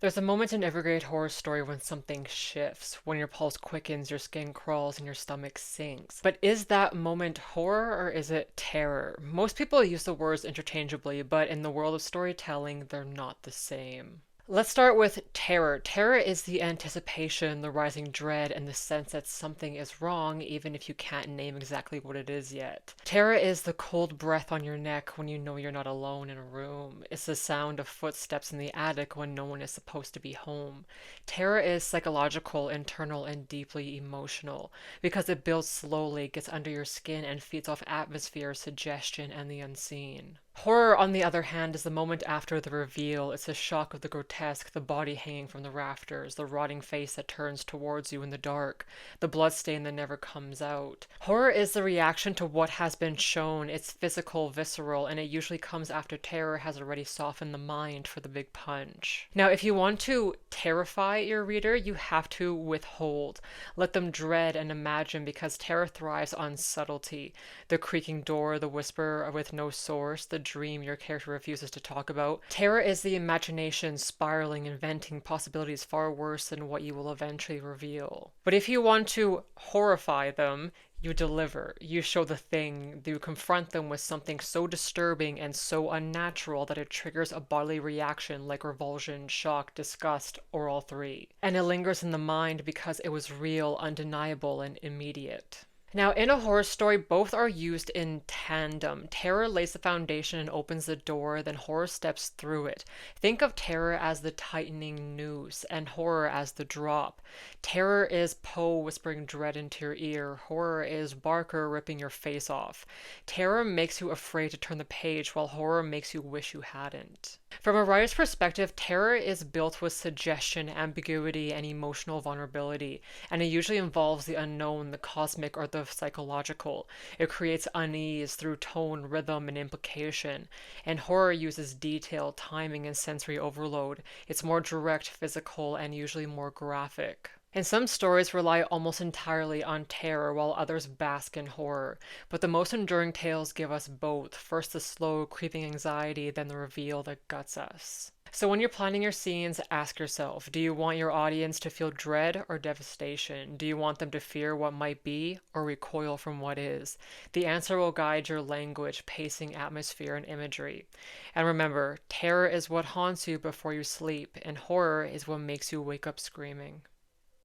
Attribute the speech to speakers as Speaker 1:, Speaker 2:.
Speaker 1: There's a moment in every great horror story when something shifts, when your pulse quickens, your skin crawls, and your stomach sinks. But is that moment horror or is it terror? Most people use the words interchangeably, but in the world of storytelling, they're not the same. Let's start with terror. Terror is the anticipation, the rising dread, and the sense that something is wrong, even if you can't name exactly what it is yet. Terror is the cold breath on your neck when you know you're not alone in a room. It's the sound of footsteps in the attic when no one is supposed to be home. Terror is psychological, internal, and deeply emotional because it builds slowly, gets under your skin, and feeds off atmosphere, suggestion, and the unseen. Horror, on the other hand, is the moment after the reveal. It's the shock of the grotesque, the body hanging from the rafters, the rotting face that turns towards you in the dark, the bloodstain that never comes out. Horror is the reaction to what has been shown. It's physical, visceral, and it usually comes after terror has already softened the mind for the big punch. Now, if you want to terrify your reader, you have to withhold. Let them dread and imagine because terror thrives on subtlety. The creaking door, the whisper with no source, the dream your character refuses to talk about. Terror is the imagination spiraling, inventing possibilities far worse than what you will eventually reveal. But if you want to horrify them, you deliver. You show the thing. You confront them with something so disturbing and so unnatural that it triggers a bodily reaction like revulsion, shock, disgust, or all three. And it lingers in the mind because it was real, undeniable, and immediate. Now, in a horror story, both are used in tandem. Terror lays the foundation and opens the door, then horror steps through it. Think of terror as the tightening noose and horror as the drop. Terror is Poe whispering dread into your ear. Horror is Barker ripping your face off. Terror makes you afraid to turn the page, while horror makes you wish you hadn't. From a writer's perspective, terror is built with suggestion, ambiguity, and emotional vulnerability, and it usually involves the unknown, the cosmic, or the psychological. It creates unease through tone, rhythm, and implication. And horror uses detail, timing, and sensory overload. It's more direct, physical, and usually more graphic. And some stories rely almost entirely on terror, while others bask in horror. But the most enduring tales give us both. First the slow, creeping anxiety, then the reveal that guts us. So when you're planning your scenes, ask yourself, do you want your audience to feel dread or devastation? Do you want them to fear what might be or recoil from what is? The answer will guide your language, pacing, atmosphere, and imagery. And remember, terror is what haunts you before you sleep, and horror is what makes you wake up screaming.